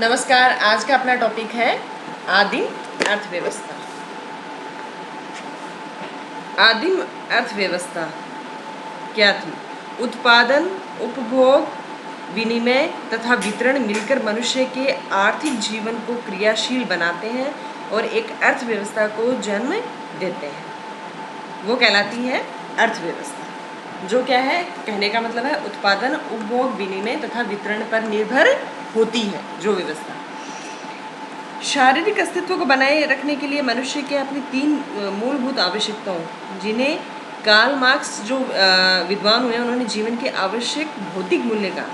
नमस्कार। आज का अपना टॉपिक है आदिम अर्थव्यवस्था। आदिम अर्थव्यवस्था क्या थी? उत्पादन, उपभोग, विनिमय तथा वितरण मिलकर मनुष्य के आर्थिक जीवन को क्रियाशील बनाते हैं और एक अर्थव्यवस्था को जन्म देते हैं। वो कहलाती है अर्थव्यवस्था। जो क्या है, कहने का मतलब है उत्पादन, उपभोग, विनिमय तथा वितरण पर निर्भर होती है जो व्यवस्था। शारीरिक अस्तित्व को बनाए रखने के लिए मनुष्य के अपनी तीन मूलभूत आवश्यकताओं, जिन्हें कार्ल मार्क्स जो विद्वान हुए उन्होंने जीवन के आवश्यक भौतिक मूल्य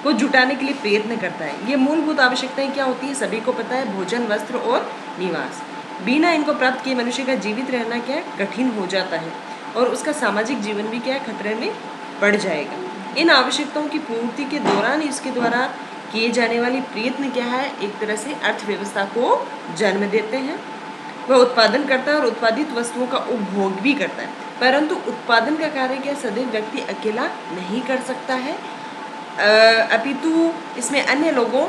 को जुटाने के लिए प्रयत्न करता है। ये मूलभूत आवश्यकताएं क्या होती है सभी को पता है, भोजन, वस्त्र और निवास। बिना इनको प्राप्त किए मनुष्य का जीवित रहना क्या है, कठिन हो जाता है और उसका सामाजिक जीवन भी क्या है, खतरे में पड़ जाएगा। इन आवश्यकताओं की पूर्ति के दौरान इसके द्वारा किए जाने वाली प्रयत्न क्या है, एक तरह से अर्थव्यवस्था को जन्म देते हैं। वह उत्पादन करता है और उत्पादित वस्तुओं का उपभोग भी करता है, परंतु उत्पादन का कार्य क्या सदैव व्यक्ति अकेला नहीं कर सकता है, अपितु इसमें अन्य लोगों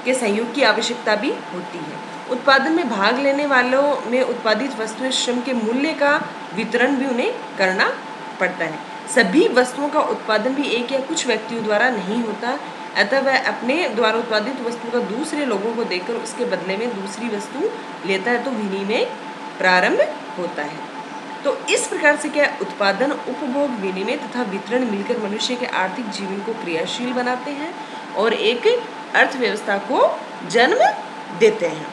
के सहयोग की आवश्यकता भी होती है। उत्पादन में भाग लेने वालों में उत्पादित वस्तुएं श्रम के मूल्य का वितरण भी उन्हें करना पड़ता है। सभी वस्तुओं का उत्पादन भी एक या कुछ व्यक्तियों द्वारा नहीं होता, अतः वह अपने द्वारा उत्पादित वस्तु का दूसरे लोगों को देकर उसके बदले में दूसरी वस्तु लेता है तो विनिमय प्रारंभ होता है। तो इस प्रकार से क्या उत्पादन, उपभोग, विनिमय तथा वितरण मिलकर मनुष्य के आर्थिक जीवन को क्रियाशील बनाते हैं और एक अर्थव्यवस्था को जन्म देते हैं।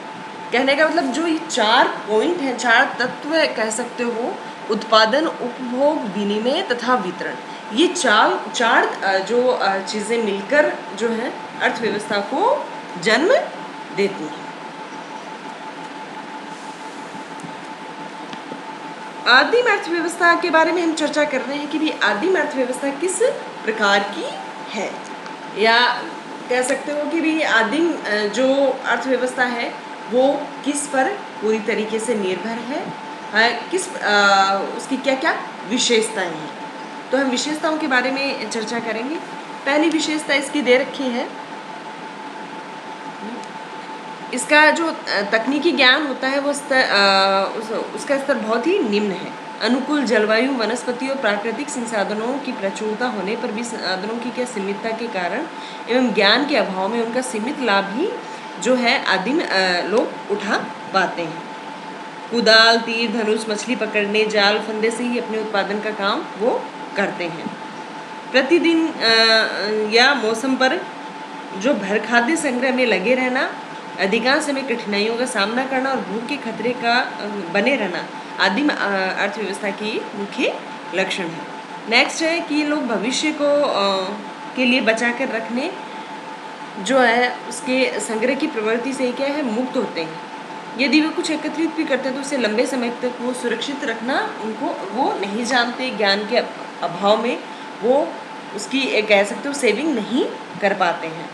कहने का मतलब जो ये चार पॉइंट हैं, चार तत्व कह सकते हो, उत्पादन, उपभोग, विनिमय तथा वितरण, ये चार जो चीज़ें मिलकर जो है अर्थव्यवस्था को जन्म देती हैं। आदिम अर्थव्यवस्था के बारे में हम चर्चा कर रहे हैं कि भी आदिम अर्थव्यवस्था किस प्रकार की है, या कह सकते हो कि भी आदिम जो अर्थव्यवस्था है वो किस पर पूरी तरीके से निर्भर है, किस उसकी क्या क्या विशेषताएं हैं। तो हम विशेषताओं के बारे में चर्चा करेंगे। पहली विशेषता इसकी दे रखी है, इसका जो तकनीकी ज्ञान होता है वो उसका स्तर बहुत ही निम्न है। अनुकूल जलवायु, वनस्पति और प्राकृतिक संसाधनों की प्रचुरता होने पर भी साधनों की क्या सीमितता के कारण एवं ज्ञान के अभाव में उनका सीमित लाभ ही जो है आदिम लोग उठा पाते हैं। कुदाल, तीर, धनुष, मछली पकड़ने, जाल, फंदे से ही अपने उत्पादन का काम वो करते हैं। प्रतिदिन या मौसम पर जो भर खाद्य संग्रह में लगे रहना, अधिकांश समय कठिनाइयों का सामना करना और भूख के खतरे का बने रहना आदिम अर्थव्यवस्था की मुख्य लक्षण है। नेक्स्ट है कि लोग भविष्य को के लिए बचा कर रखने जो है उसके संग्रह की प्रवृत्ति से क्या है मुक्त होते हैं। यदि वे कुछ एकत्रित भी करते हैं तो उसे लंबे समय तक वो सुरक्षित रखना उनको वो नहीं जानते, ज्ञान के अभाव में वो उसकी कह सकते हो सेविंग नहीं कर पाते हैं।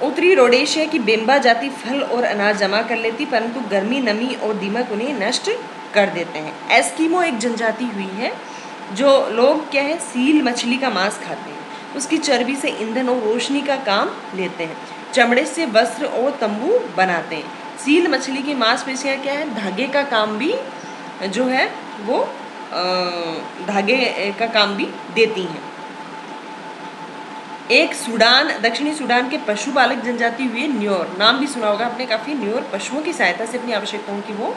उत्तरी रोडेशिया की बेम्बा जाति फल और अनाज जमा कर लेती, परंतु गर्मी, नमी और दीमक उन्हें नष्ट कर देते हैं। एस्किमो एक जनजाति हुई है जो लोग क्या है सील मछली का मांस खाते हैं, उसकी चर्बी से ईंधन और रोशनी का काम लेते हैं, चमड़े से वस्त्र और तंबू बनाते हैं। सील मछली की मांसपेशियाँ क्या है धागे का काम भी जो है वो धागे का काम भी देती हैं। एक सूडान, दक्षिणी सूडान के पशुपालक जनजाति हुए न्योर, नाम भी सुना होगा आपने काफ़ी, न्योर पशुओं की सहायता से अपनी आवश्यकताओं की वो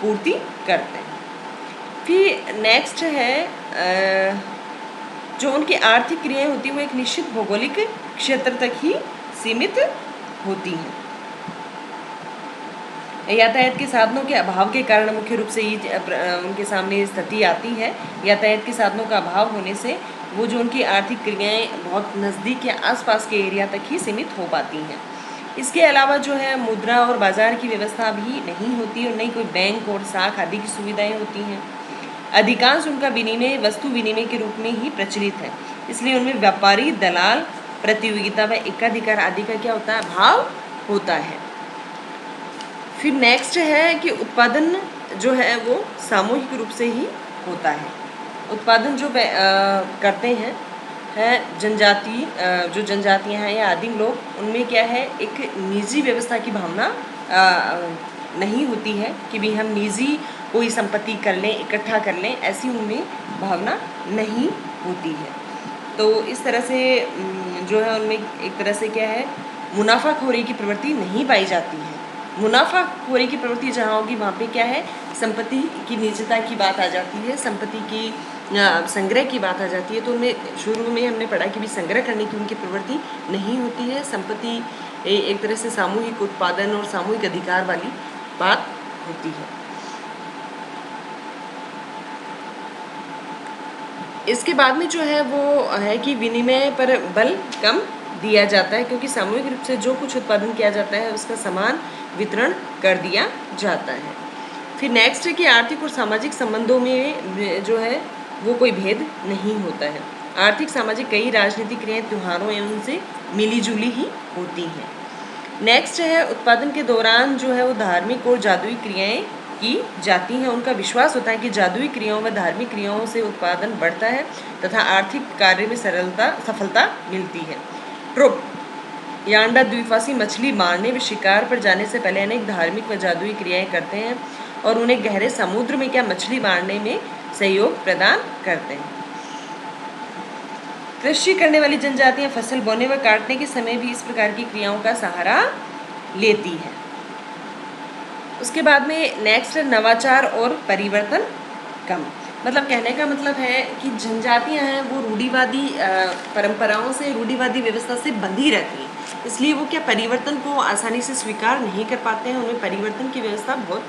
पूर्ति करते हैं। फिर नेक्स्ट है जो उनकी आर्थिक क्रियाएं होती हैं वो एक निश्चित भौगोलिक क्षेत्र तक ही सीमित होती हैं। यातायात के साधनों के अभाव के कारण मुख्य रूप से ये उनके सामने स्थिति आती है। यातायात के साधनों का अभाव होने से वो जो उनकी आर्थिक क्रियाएं बहुत नज़दीक या आसपास के एरिया तक ही सीमित हो पाती हैं। इसके अलावा जो है मुद्रा और बाजार की व्यवस्था भी नहीं होती और नहीं कोई बैंक और साख आदि की सुविधाएं होती हैं। अधिकांश उनका विनिमय वस्तु विनिमय के रूप में ही प्रचलित है, इसलिए उनमें व्यापारी, दलाल, प्रतियोगिता व एकाधिकार आदि का क्या होता है अभाव होता है। फिर नेक्स्ट है कि उत्पादन जो है वो सामूहिक रूप से ही होता है। उत्पादन जो करते हैं है जनजाति, जो जनजातियां हैं या आदिम लोग, उनमें क्या है, एक निजी व्यवस्था की भावना नहीं होती है कि भी हम निजी कोई संपत्ति कर लें, इकट्ठा कर लें, ऐसी उनमें भावना नहीं होती है। तो इस तरह से जो है उनमें एक तरह से क्या है, मुनाफाखोरी की प्रवृत्ति नहीं पाई जाती है। मुनाफाखोरी की प्रवृत्ति जहाँ होगी वहाँ पे क्या है, संपत्ति की निजता की बात आ जाती है, संपत्ति की संग्रह की बात आ जाती है। तो उनमें शुरू में हमने पढ़ा कि भी संग्रह करने की उनकी प्रवृत्ति नहीं होती है। संपत्ति एक तरह से सामूहिक उत्पादन और सामूहिक अधिकार वाली बात होती है। इसके बाद में जो है वो है कि विनिमय पर बल कम दिया जाता है, क्योंकि सामूहिक रूप से जो कुछ उत्पादन किया जाता है उसका समान वितरण कर दिया जाता है। फिर नेक्स्ट है कि आर्थिक और सामाजिक संबंधों में जो है वो कोई भेद नहीं होता है। आर्थिक सामाजिक कई राजनीतिक क्रियाएं त्योहारों एवं उनसे मिली जुली ही होती हैं। नेक्स्ट है उत्पादन के दौरान जो है वो धार्मिक और जादुई क्रियाएं की जाती हैं। उनका विश्वास होता है कि जादुई क्रियाओं व धार्मिक क्रियाओं से उत्पादन बढ़ता है तथा आर्थिक कार्य में सफलता मिलती है। ट्रोप या अंडा द्वीपवासी मछली मारने व शिकार पर जाने से पहले अनेक धार्मिक व जादुई क्रियाएं करते हैं और उन्हें गहरे समुद्र में क्या मछली मारने में सहयोग प्रदान करते हैं। कृषि करने वाली जनजातियां फसल बोने व काटने के समय भी इस प्रकार की क्रियाओं का सहारा लेती है। उसके बाद में नेक्स्ट नवाचार और परिवर्तन कम। मतलब कहने का मतलब है कि जनजातियां हैं वो रूढ़िवादी परंपराओं से, रूढ़िवादी व्यवस्था से बंधी रहती हैं, इसलिए वो क्या परिवर्तन को आसानी से स्वीकार नहीं कर पाते हैं। उनमें परिवर्तन की व्यवस्था बहुत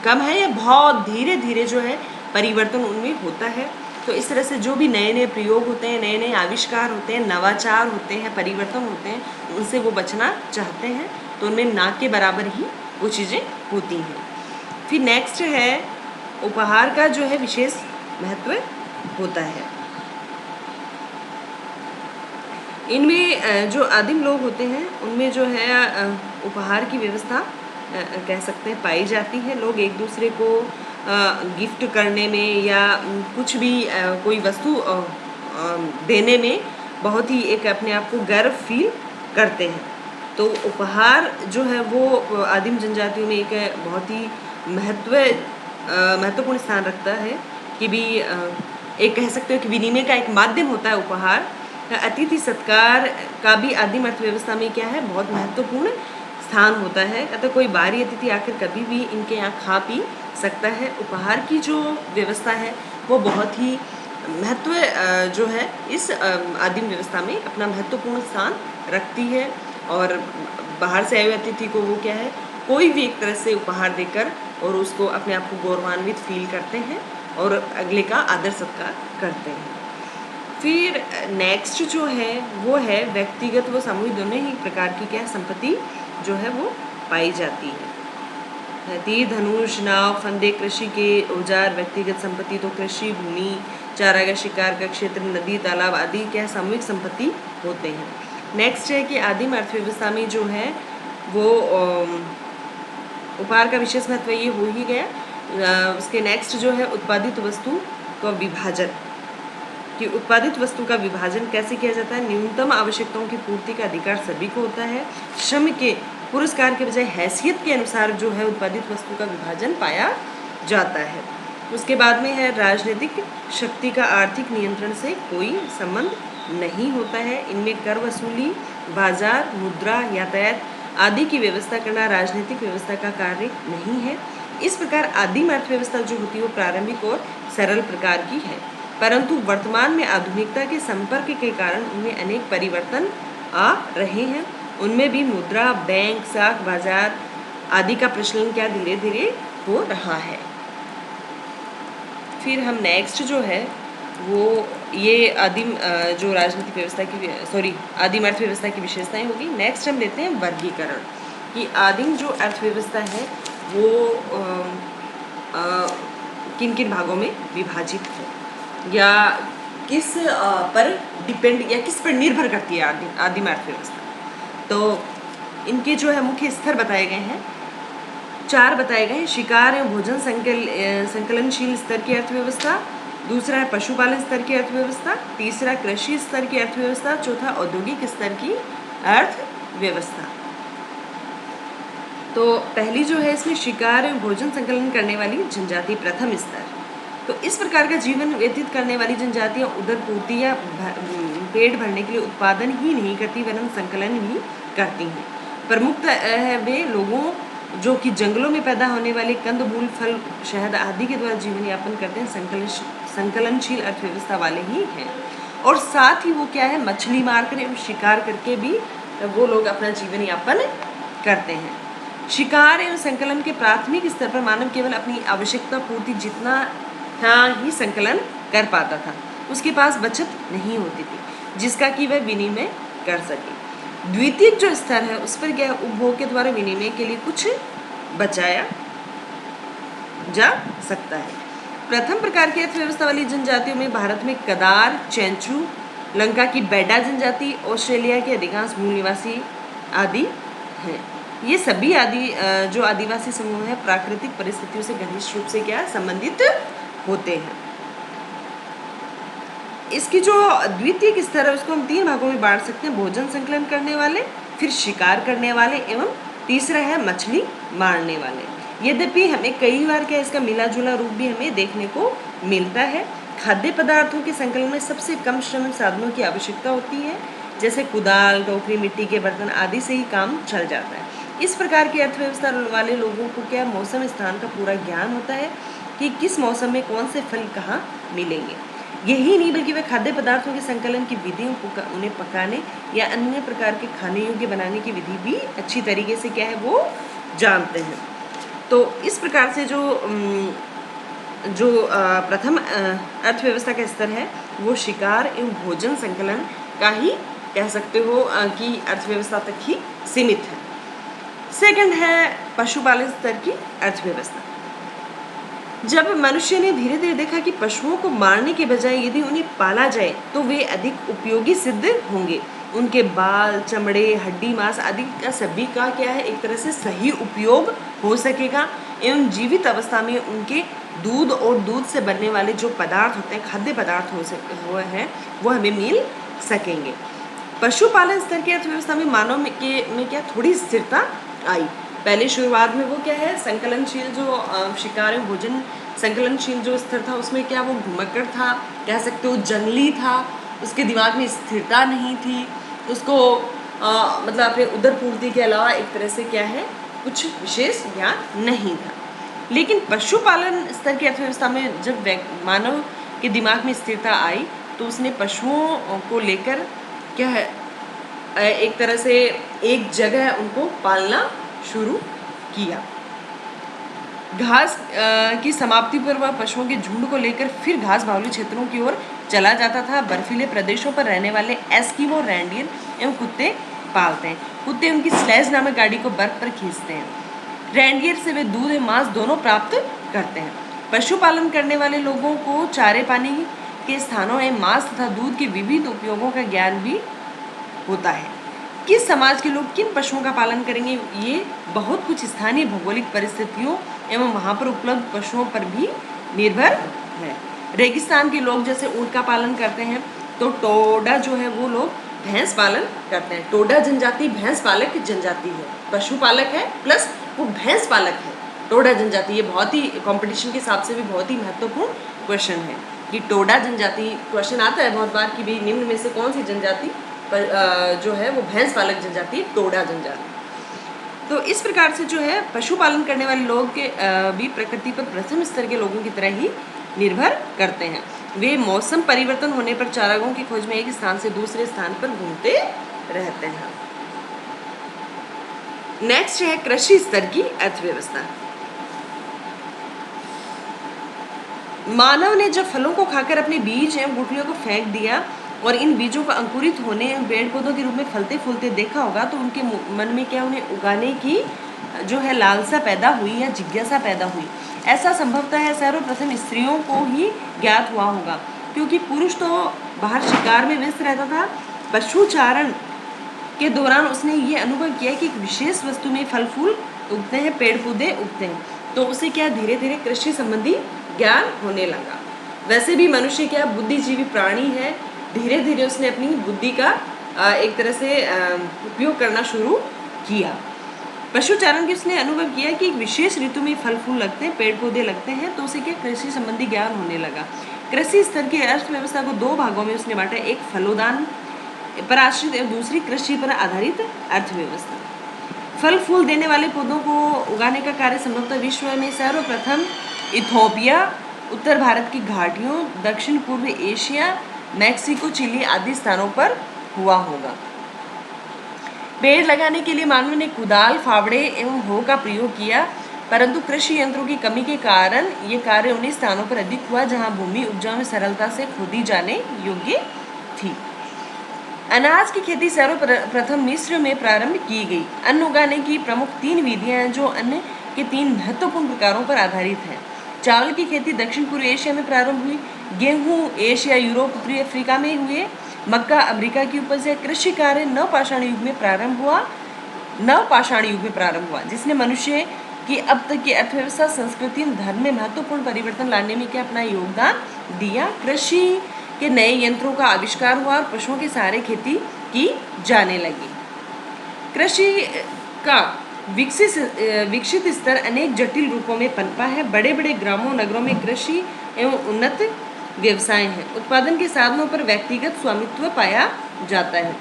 कम है या बहुत धीरे धीरे जो है परिवर्तन उनमें होता है। तो इस तरह से जो भी नए नए प्रयोग होते हैं, नए नए आविष्कार होते हैं, नवाचार होते हैं, परिवर्तन होते हैं, उनसे वो बचना चाहते हैं। तो उनमें ना के बराबर ही वो चीज़ें होती हैं। फिर नेक्स्ट है उपहार का जो है विशेष महत्व होता है। इनमें जो आदिम लोग होते हैं उनमें जो है उपहार की व्यवस्था कह सकते हैं पाई जाती है। लोग एक दूसरे को गिफ्ट करने में या कुछ भी कोई वस्तु देने में बहुत ही एक अपने आप को गर्व फील करते हैं। तो उपहार जो है वो आदिम जनजातियों में एक बहुत ही महत्वपूर्ण स्थान रखता है कि भी एक कह सकते हो कि विनिमय का एक माध्यम होता है उपहार। अतिथि सत्कार का भी आदिम अर्थव्यवस्था में क्या है, बहुत महत्वपूर्ण स्थान होता है। अतः कोई बाहरी अतिथि आकर कभी भी इनके यहाँ खा पी सकता है। उपहार की जो व्यवस्था है वो बहुत ही महत्व जो है इस आदिम व्यवस्था में अपना महत्वपूर्ण स्थान रखती है। और बाहर से आए हुए अतिथि को वो क्या है, कोई भी एक तरह से उपहार देकर और उसको अपने आप को गौरवान्वित फील करते हैं और अगले का आदर सत्कार करते हैं। फिर नेक्स्ट जो है वो है व्यक्तिगत व सामूहिक दोनों ही प्रकार की क्या संपत्ति जो है वो पाई जाती है। तीर धनुष नाव फंदे कृषि के औजार व्यक्तिगत संपत्ति, तो कृषि भूमि, चारागाह, शिकार का क्षेत्र, नदी, तालाब आदि क्या सामूहिक संपत्ति होते हैं। नेक्स्ट है कि आदिम अर्थव्यवस्था में जो है वो उपहार का विशेष महत्व ये हो ही गया। उसके नेक्स्ट जो है उत्पादित वस्तु का विभाजन, कि उत्पादित वस्तु का विभाजन कैसे किया जाता है। न्यूनतम आवश्यकताओं की पूर्ति का अधिकार सभी को होता है। श्रम के पुरस्कार के बजाय हैसियत के अनुसार जो है उत्पादित वस्तु का विभाजन पाया जाता है। उसके बाद में है राजनीतिक शक्ति का आर्थिक नियंत्रण से कोई संबंध नहीं होता है। इनमें कर वसूली, बाजार, मुद्रा, यातायात आदि की व्यवस्था करना राजनीतिक व्यवस्था का कार्य नहीं है। इस प्रकार आदिम अर्थव्यवस्था जो होती है वो प्रारंभिक और सरल प्रकार की है, परंतु वर्तमान में आधुनिकता के संपर्क के कारण उनमें अनेक परिवर्तन आ रहे हैं। उनमें भी मुद्रा, बैंक, साख बाजार आदि का प्रचलन क्या धीरे धीरे हो रहा है। फिर हम नेक्स्ट जो है वो ये आदिम जो राजनीतिक व्यवस्था की आदिम अर्थव्यवस्था की विशेषताएं होगी। नेक्स्ट हम लेते हैं वर्गीकरण, कि आदिम जो अर्थव्यवस्था है वो किन किन भागों में विभाजित है या किस पर डिपेंड या किस पर निर्भर करती है आदिम अर्थव्यवस्था। तो इनके जो है मुख्य स्तर बताए गए हैं, 4 बताए गए हैं। शिकार एवं भोजन संकलनशील स्तर की अर्थव्यवस्था, दूसरा है पशुपालन स्तर की अर्थव्यवस्था, तीसरा कृषि स्तर की अर्थव्यवस्था, चौथा औद्योगिक स्तर की अर्थव्यवस्था। तो पहली जो है इसमें शिकार एवं भोजन संकलन करने वाली जनजाति प्रथम स्तर। तो इस प्रकार का जीवन व्यतीत करने वाली जनजातियां उदर पूर्ति या पेट भरने के लिए उत्पादन ही नहीं करती वरन संकलन भी करती हैं। प्रमुखतः है वे लोगों जो कि जंगलों में पैदा होने वाले कंद मूल फल शहद आदि के द्वारा जीवन यापन करते हैं, संकलनशील अर्थव्यवस्था वाले ही हैं। और साथ ही वो क्या है, मछली मारकर एवं शिकार करके भी वो लोग अपना जीवन यापन करते हैं। शिकार एवं संकलन के प्राथमिक स्तर पर मानव केवल अपनी आवश्यकता पूर्ति जितना ही संकलन कर पाता था, उसके पास बचत नहीं होती थी जिसका कि वह विनिमय कर सके। द्वितीयक जो स्तर है उस पर क्या, उपभोग के द्वारा विनिमय के लिए कुछ बचाया जा सकता है। प्रथम प्रकार की अर्थव्यवस्था वाली जनजातियों में भारत में कदार, चैंचू, लंका की बेडा जनजाति, ऑस्ट्रेलिया के अधिकांश मूल निवासी आदि हैं। ये सभी जो आदिवासी समूह है प्राकृतिक परिस्थितियों से घनिष्ठ रूप से क्या संबंधित होते हैं। इसकी जो द्वितीय स्तर है उसको हम 3 भागों में बांट सकते हैं, भोजन संकलन करने वाले, फिर शिकार करने वाले एवं तीसरा है मछली मारने वाले। यद्यपि हमें कई बार क्या इसका मिला जुला रूप भी हमें देखने को मिलता है। खाद्य पदार्थों के संकलन में सबसे कम श्रम साधनों की आवश्यकता होती है, जैसे कुदाल, टोकरी, मिट्टी के बर्तन आदि से ही काम चल जाता है। इस प्रकार की अर्थव्यवस्था वाले लोगों को क्या मौसम स्थान का पूरा ज्ञान होता है कि किस मौसम में कौन से फल कहाँ मिलेंगे। यही नहीं बल्कि वे खाद्य पदार्थों के संकलन की विधियों को उन्हें पकाने या अन्य प्रकार के खाने योग्य बनाने की विधि भी अच्छी तरीके से क्या है वो जानते हैं। तो इस प्रकार से जो प्रथम अर्थव्यवस्था का स्तर है वो शिकार एवं भोजन संकलन का ही कह सकते हो कि अर्थव्यवस्था तक ही सीमित है। सेकंड है पशुपालन स्तर की अर्थव्यवस्था। जब मनुष्य ने धीरे धीरे देखा कि पशुओं को मारने के बजाय यदि उन्हें पाला जाए तो वे अधिक उपयोगी सिद्ध होंगे, उनके बाल, चमड़े, हड्डी, मांस आदि का सभी का क्या है एक तरह से सही उपयोग हो सकेगा एवं जीवित अवस्था में उनके दूध और दूध से बनने वाले जो पदार्थ होते हैं, खाद्य पदार्थ वो हमें मिल सकेंगे। पशुपालन स्तर की अर्थव्यवस्था में मानव में क्या थोड़ी स्थिरता आई। पहले शुरुआत में वो क्या है संकलनशील जो शिकार एवं भोजन संकलनशील जो स्तर था उसमें क्या वो घुमक्कड़ था, कह सकते हो जंगली था, उसके दिमाग में स्थिरता नहीं थी, उसको मतलब अपने उदर पूर्ति के अलावा एक तरह से क्या है कुछ विशेष ज्ञान नहीं था। लेकिन पशुपालन स्तर की अर्थव्यवस्था में जब मानव के दिमाग में स्थिरता आई तो उसने पशुओं को लेकर क्या है एक तरह से एक जगह उनको पालना शुरू किया। घास की समाप्ति पर वह पशुओं के झुंड को लेकर फिर घास बाहुल्य क्षेत्रों की ओर चला जाता था। बर्फीले प्रदेशों पर रहने वाले एस्किमो रेंडियर एवं कुत्ते पालते हैं। कुत्ते उनकी स्लेज नामक गाड़ी को बर्फ पर खींचते हैं। रेंडियर से वे दूध एवं मांस दोनों प्राप्त करते हैं। पशुपालन करने वाले लोगों को चारे पानी के स्थानों एवं मांस तथा दूध के विविध उपयोगों का ज्ञान भी होता है। किस समाज के लोग किन पशुओं का पालन करेंगे ये बहुत कुछ स्थानीय भौगोलिक परिस्थितियों एवं वहाँ पर उपलब्ध पशुओं पर भी निर्भर है। रेगिस्तान के लोग जैसे ऊँट का पालन करते हैं तो टोडा जो है वो लोग भैंस पालन करते हैं। टोडा जनजाति भैंस पालक जनजाति है, पशुपालक है प्लस वो भैंस पालक है। टोडा जनजाति ये बहुत ही कंपटीशन के हिसाब से भी बहुत ही महत्वपूर्ण क्वेश्चन है कि टोडा जनजाति क्वेश्चन आता है बहुत बार कि भाई निम्न में से कौन सी जनजाति पर जो है वो भैंस पालक जनजाति टोडा जनजाति। तो इस प्रकार से जो है पशुपालन करने वाले लोग के भी प्रकृति पर प्रथम स्तर के लोगों की तरह ही निर्भर करते हैं। वे मौसम परिवर्तन होने पर चारागाहों की खोज में एक स्थान से दूसरे स्थान पर घूमते रहते हैं। नेक्स्ट है कृषि स्तर की अर्थव्यवस्था। मानव ने जब फलों को खाकर अपने बीज एवं गुठलियों को फेंक दिया और इन बीजों को अंकुरित होने पेड़ पौधों के रूप में फलते फूलते देखा होगा तो उनके मन में क्या उन्हें उगाने की जो है लालसा पैदा हुई या जिज्ञासा पैदा हुई। ऐसा संभवतः है सर्वप्रथम स्त्रियों को ही ज्ञात हुआ होगा क्योंकि पुरुष तो बाहर शिकार में व्यस्त रहता था। पशुचारण के दौरान उसने ये अनुभव किया कि एक विशेष वस्तु में फल फूल उगते हैं, पेड़ पौधे उगते हैं, तो उसे क्या धीरे धीरे कृषि संबंधी ज्ञान होने लगा। वैसे भी मनुष्य क्या बुद्धिजीवी प्राणी है, धीरे धीरे उसने अपनी बुद्धि का एक तरह से उपयोग करना शुरू किया। पशुचारण की उसने अनुभव किया कि एक विशेष ऋतु में फल फूल लगते हैं, पेड़ पौधे लगते हैं, तो उसे क्या कृषि संबंधी ज्ञान होने लगा। कृषि स्तर की अर्थव्यवस्था को दो भागों में उसने बांटा, एक फलोदान पर आश्रित और दूसरी कृषि पर आधारित अर्थव्यवस्था। फल फूल देने वाले पौधों को उगाने का कार्य संभवतः विश्व में सर्वप्रथम इथोपिया, उत्तर भारत की घाटियों, दक्षिण पूर्व एशिया, मैक्सिको, चिली आदि स्थानों पर हुआ होगा। पेड़ लगाने के लिए मानव ने कुदाल, फावड़े एवं हो का प्रयोग किया, परंतु कृषि यंत्रों की कमी के कारण ये कार्य उन्हीं स्थानों पर अधिक हुआ जहां भूमि उपजाऊ में सरलता से खोदी जाने योग्य थी। अनाज की खेती सर्वप्रथम मिस्र में प्रारंभ की गई। अन्न उगाने की प्रमुख 3 विधियां हैं जो अन्न के 3 महत्वपूर्ण प्रकारों पर आधारित हैं। चावल की खेती दक्षिण पूर्व एशिया में प्रारंभ हुई, गेहूं एशिया, यूरोप, उत्तरी अफ्रीका में हुए, मक्का अमेरिका की उपज है। कृषि कार्य नवपाषाण युग में प्रारंभ हुआ, जिसने मनुष्य की अब तक की अर्थव्यवस्था, संस्कृति एवं धर्म में महत्वपूर्ण परिवर्तन लाने में क्या अपना योगदान दिया। कृषि के नए यंत्रों का आविष्कार हुआ और पशुओं के सहारे खेती की जाने लगी। कृषि का विकसित स्तर अनेक जटिल रूपों में पनपा है। बड़े बड़े ग्रामों नगरों में कृषि एवं उन्नत व्यवसाय हैं। उत्पादन के साधनों पर व्यक्तिगत स्वामित्व पाया जाता है।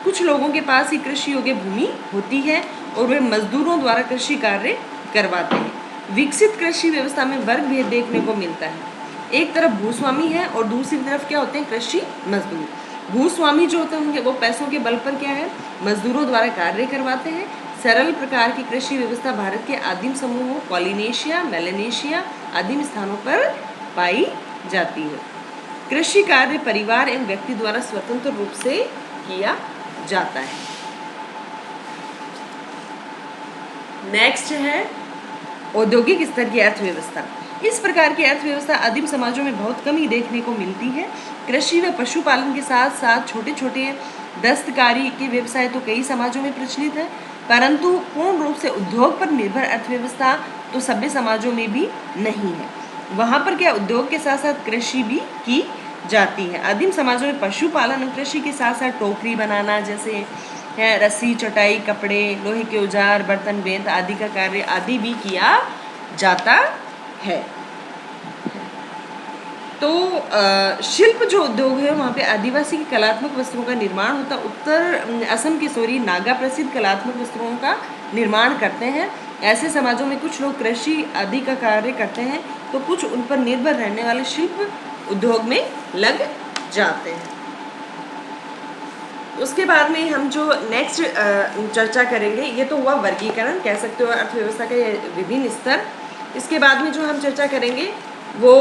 कुछ लोगों के पास ही कृषि योग्य भूमि होती है और वे मजदूरों द्वारा कृषि कार्य करवाते हैं। विकसित कृषि व्यवस्था में वर्ग भेद देखने को मिलता है। एक तरफ भूस्वामी है और दूसरी तरफ क्या होते हैं, कृषि मजदूर। भूस्वामी जो होते हैं वो पैसों के बल पर क्या है, मजदूरों द्वारा कार्य करवाते हैं। सरल प्रकार की कृषि व्यवस्था भारत के आदिम समूहों, पॉलिनेशिया, मेलेनेशिया आदिम स्थानों पर पाई जाती है। कृषि कार्य परिवार एवं व्यक्ति द्वारा स्वतंत्र रूप से किया जाता है। नेक्स्ट है औद्योगिक स्तर की अर्थव्यवस्था। इस प्रकार की अर्थव्यवस्था आदिम समाजों में बहुत कम ही देखने को मिलती है। कृषि व पशुपालन के साथ साथ छोटे छोटे दस्तकारी के व्यवसाय तो कई समाजों में प्रचलित है, परंतु पूर्ण रूप से उद्योग पर निर्भर अर्थव्यवस्था तो सभ्य समाजों में भी नहीं है। वहाँ पर क्या उद्योग के साथ साथ कृषि भी की जाती है। आदिम समाजों में पशुपालन और कृषि के साथ साथ टोकरी बनाना, जैसे है रस्सी, चटाई, कपड़े, लोहे के औजार, बर्तन बेंत आदि का कार्य आदि भी किया जाता है। तो शिल्प जो उद्योग है वहाँ पे आदिवासी की कलात्मक वस्त्रों का निर्माण होता है। उत्तर असम के सोरी नागा प्रसिद्ध कलात्मक वस्त्रों का निर्माण करते हैं। ऐसे समाजों में कुछ लोग कृषि आदि का कार्य करते हैं तो कुछ उन पर निर्भर रहने वाले शिल्प उद्योग में लग जाते हैं। उसके बाद में हम जो नेक्स्ट चर्चा करेंगे, ये तो हुआ वर्गीकरण, कह सकते हो अर्थव्यवस्था के विभिन्न स्तर। इसके बाद में जो हम चर्चा करेंगे वो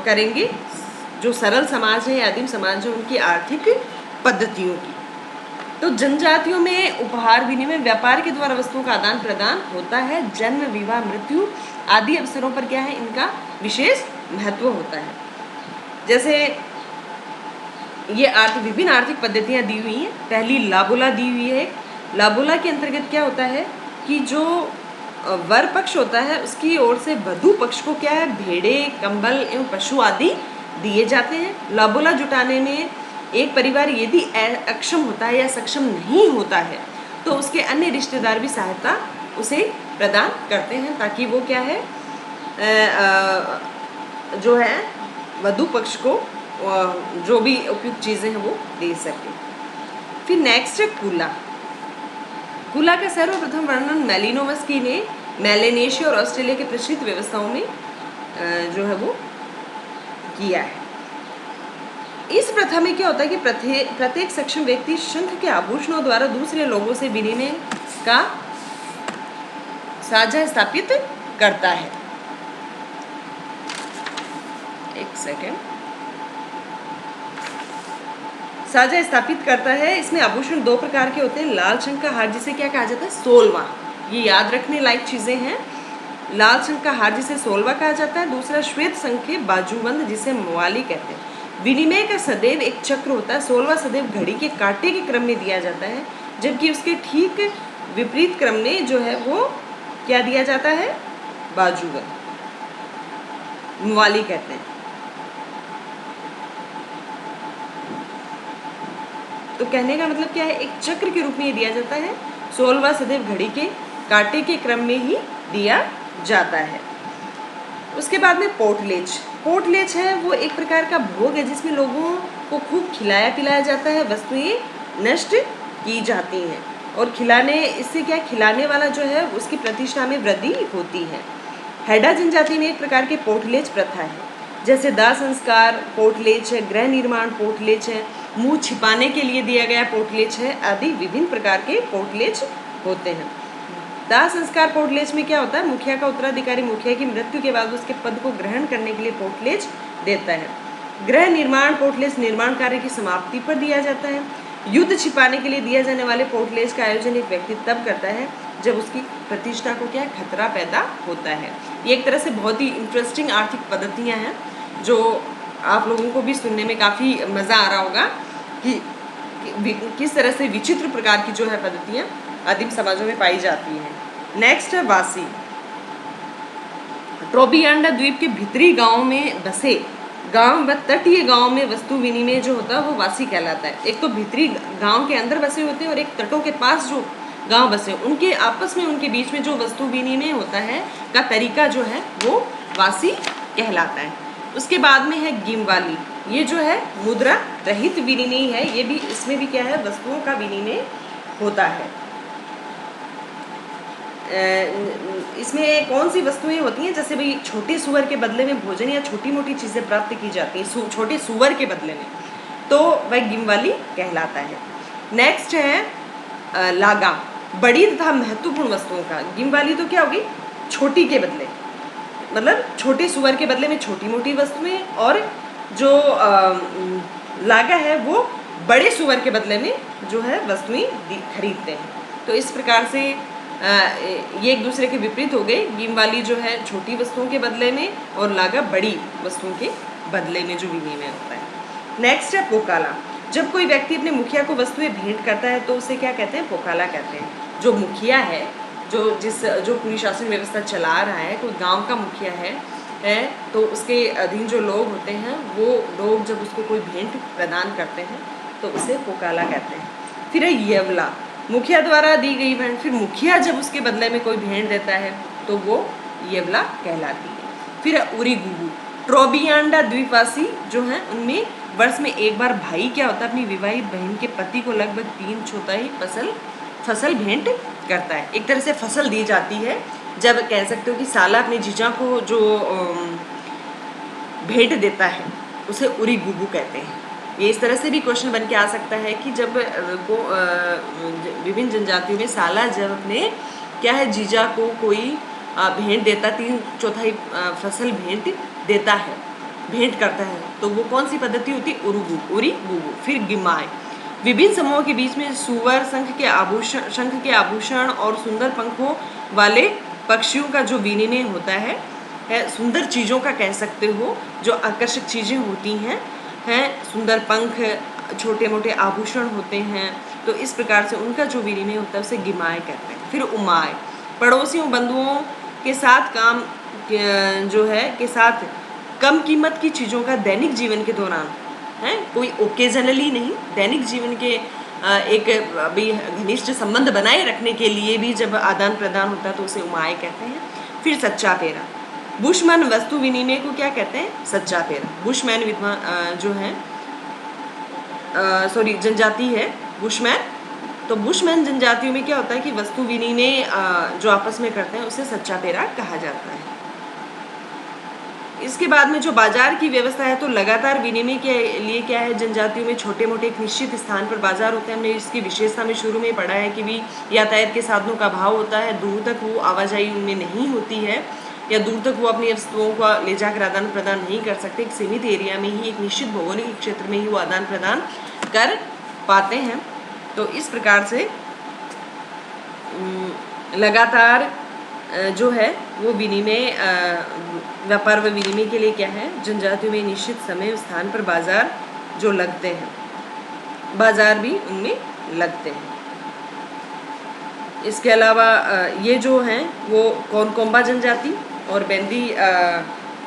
करेंगे जो सरल समाज है, आदिम समाज है, उनकी आर्थिक पद्धतियों की। तो जनजातियों में उपहार विनिमय, व्यापार के द्वारा वस्तुओं का आदान प्रदान होता है। जन्म, विवाह, मृत्यु आदि अवसरों पर क्या है, इनका विशेष महत्व होता है। जैसे ये विभिन्न आर्थिक पद्धतियाँ दी हुई हैं। पहली लाबोला दी हुई है। लाबोला के अंतर्गत क्या होता है कि जो वर पक्ष होता है उसकी ओर से वधू पक्ष को क्या है, भेड़े, कंबल एवं पशु आदि दिए जाते हैं। लाबोला जुटाने में एक परिवार यदि अक्षम होता है या सक्षम नहीं होता है तो उसके अन्य रिश्तेदार भी सहायता उसे प्रदान करते हैं ताकि वो क्या है जो है वधू पक्ष को जो भी उपयुक्त चीज़ें हैं वो दे सके। फिर नेक्स्ट है कूला। कूला का सर्वप्रथम वर्णन मेलिनोवस्की ने मेलेनेशिया और ऑस्ट्रेलिया के प्रचलित व्यवस्थाओं में जो है वो किया है। इस प्रथा में क्या होता है कि प्रत्येक सक्षम व्यक्ति शंख के आभूषणों द्वारा दूसरे लोगों से विनिमय का साझा स्थापित करता है। एक सेकेंड, साझा स्थापित करता है। इसमें आभूषण 2 प्रकार के होते हैं। लाल शंख का हार जिसे क्या कहा जाता है, सोलवा, ये याद रखने लायक चीजें हैं। लाल शंख का हार जिसे सोलवा कहा जाता है। दूसरा श्वेत शंख के बाजूबंद जिसे मवाली कहते हैं। विनिमय का सदैव एक चक्र होता है। 16वां सदैव घड़ी के कांटे के क्रम में दिया जाता है, जबकि उसके ठीक विपरीत क्रम में जो है वो क्या दिया जाता है, बाजूबंद, मवाली कहते हैं। तो कहने का मतलब क्या है, एक चक्र के रूप में ये दिया जाता है। 16वां सदैव घड़ी के कांटे के क्रम में ही दिया जाता है। उसके बाद में पोटलेच। पोटलेच है वो एक प्रकार का भोग है जिसमें लोगों को खूब खिलाया पिलाया जाता है, वस्तुएं नष्ट की जाती हैं और इससे क्या, खिलाने वाला जो है उसकी प्रतिष्ठा में वृद्धि होती है। हैडा जनजाति में एक प्रकार के पोटलेच प्रथा है, जैसे दाह संस्कार पोटलेच है, गृह निर्माण पोटलेच है, मुंह छिपाने के लिए दिया गया पोटलेच है, आदि विभिन्न प्रकार के पोटलेच होते हैं। दाह संस्कार पोटलेच में क्या होता है, मुखिया का उत्तराधिकारी मुखिया की मृत्यु के बाद उसके पद को ग्रहण करने के लिए पोटलेच देता है। गृह निर्माण पोटलेच निर्माण कार्य की समाप्ति पर दिया जाता है। युद्ध छिपाने के लिए दिया जाने वाले पोटलेच का आयोजन एक व्यक्ति तब करता है जब उसकी प्रतिष्ठा को क्या खतरा पैदा होता है। ये एक तरह से बहुत ही इंटरेस्टिंग आर्थिक पद्धतियाँ हैं जो आप लोगों को भी सुनने में काफ़ी मज़ा आ रहा होगा कि किस तरह से विचित्र प्रकार की जो है पद्धतियाँ आदिम समाजों में पाई जाती हैं। नेक्स्ट है वासी। ट्रोबियांडा द्वीप के भीतरी गांव में बसे गांव व तटीय गांव में वस्तु विनिमय जो होता है वो वासी कहलाता है। एक तो भीतरी गांव के अंदर बसे होते हैं और एक तटों के पास जो गांव बसे, उनके आपस में उनके बीच में जो वस्तु विनिमय होता है का तरीका जो है वो वासी कहलाता है। उसके बाद में है गिमवाली। ये जो है मुद्रा रहित विनिमय है, ये भी इसमें भी क्या है, वस्तुओं का विनिमय होता है। इसमें कौन सी वस्तुएं होती हैं, जैसे भाई छोटे सुअर के बदले में भोजन या छोटी मोटी चीज़ें प्राप्त की जाती हैं छोटे सुअर के बदले में, तो वह गिमवाली कहलाता है। नेक्स्ट है लागा। बड़ी तथा महत्वपूर्ण वस्तुओं का। गिमवाली तो क्या होगी, छोटी के बदले, मतलब छोटे सुअर के बदले में छोटी मोटी वस्तुएं, और जो लागा है वो बड़े सुअर के बदले में जो है वस्तुएं खरीदते हैं। तो इस प्रकार से ये एक दूसरे के विपरीत हो गए। गिमवाली जो है छोटी वस्तुओं के बदले में और लागा बड़ी वस्तुओं के बदले में जो विनिमय होता है। नेक्स्ट है पोकाला। जब कोई व्यक्ति अपने मुखिया को वस्तुएं भेंट करता है तो उसे क्या कहते हैं, पोकाला कहते हैं। जो मुखिया है, जो पूरी शासन व्यवस्था चला रहा है, कोई गांव का मुखिया है तो उसके अधीन जो लोग होते हैं वो लोग जब उसको कोई भेंट प्रदान करते हैं तो उसे पोकाला कहते हैं। फिर है येवला। मुखिया द्वारा दी गई भेंट, फिर मुखिया जब उसके बदले में कोई भेंट देता है तो वो येवला कहलाती है। फिर है उरी गुगु। ट्रोबियांडा द्वीपवासी जो हैं उनमें वर्ष में एक बार भाई क्या होता है, अपनी विवाहित बहन के पति को लगभग 3/4 फसल भेंट करता है। एक तरह से फसल दी जाती है, जब कह सकते हो कि साला अपने जीजा को जो भेंट देता है उसे उरी गुगु कहते हैं। ये इस तरह से भी क्वेश्चन बन के आ सकता है कि जब विभिन्न जनजातियों में साला जब अपने क्या है जीजा को कोई भेंट देता, 3/4 फसल भेंट देता है, भेंट करता है, तो वो कौन सी पद्धति होती है, उरी गुगु। फिर गिमाय। विभिन्न समूहों के बीच में सुअर, शंख के आभूषण और सुंदर पंखों वाले पक्षियों का जो विनिमय होता है सुंदर चीज़ों का कह सकते हो, जो आकर्षक चीज़ें होती हैं सुंदर पंख, छोटे मोटे आभूषण होते हैं, तो इस प्रकार से उनका जो विनिमय होता है उसे गिमाय कहते हैं। फिर उमाय। पड़ोसियों बंधुओं के साथ के साथ कम कीमत की चीज़ों का दैनिक जीवन के दौरान कोई ओकेजनली नहीं, दैनिक जीवन के एक अभी घनिष्ठ संबंध बनाए रखने के लिए भी जब आदान प्रदान होता है तो उसे उमाय कहते हैं। फिर सच्चा पेरा। बुशमैन वस्तु विनिमय को क्या कहते हैं, सच्चा पेरा। बुशमैन जो है जनजाति है बुशमैन, तो बुशमैन जनजातियों में क्या होता है कि वस्तु विनिमय जो आपस में करते हैं उसे सच्चा पेरा कहा जाता है। इसके बाद में जो बाजार की व्यवस्था है, तो लगातार विनिमय के लिए क्या है, जनजातियों में छोटे मोटे एक निश्चित स्थान पर बाजार होते हैं। हमने इसकी विशेषता में शुरू में पढ़ा है कि भी यातायात के साधनों का अभाव होता है, दूर तक वो आवाजाही उनमें नहीं होती है, या दूर तक वो अपनी वस्तुओं को ले जाकर आदान प्रदान नहीं कर सकते। एक सीमित एरिया में ही, एक निश्चित भौगोलिक क्षेत्र में ही वो आदान प्रदान कर पाते हैं। तो इस प्रकार से लगातार जो है वो विनिमय, व्यापार व विनिमय के लिए क्या है, जनजातियों में निश्चित समय स्थान पर बाजार जो लगते हैं, बाजार भी उनमें लगते हैं। इसके अलावा ये जो हैं वो कोनकोम्बा जनजाति और बेंदी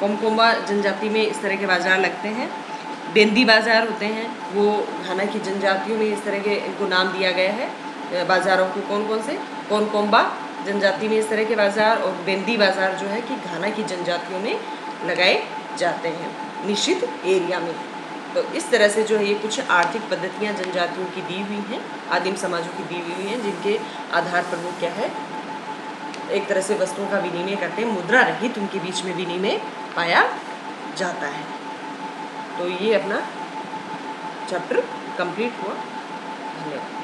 कोमकोम्बा जनजाति में इस तरह के बाजार लगते हैं। बेंदी बाज़ार होते हैं, वो घाना की जनजातियों में इस तरह के इनको नाम दिया गया है बाज़ारों को। कौन कौन से? कोनकोम्बा जनजाति में इस तरह के बाज़ार, और बेंदी बाज़ार जो है कि घाना की जनजातियों में लगाए जाते हैं निश्चित एरिया में। तो इस तरह से जो है ये कुछ आर्थिक पद्धतियाँ जनजातियों की दी हुई हैं, आदिम समाजों की दी हुई हैं, जिनके आधार पर वो क्या है, एक तरह से वस्तुओं का विनिमय करते हैं, मुद्रा रहित उनके बीच में विनिमय पाया जाता है। तो ये अपना चैप्टर कंप्लीट हुआ। धन्यवाद।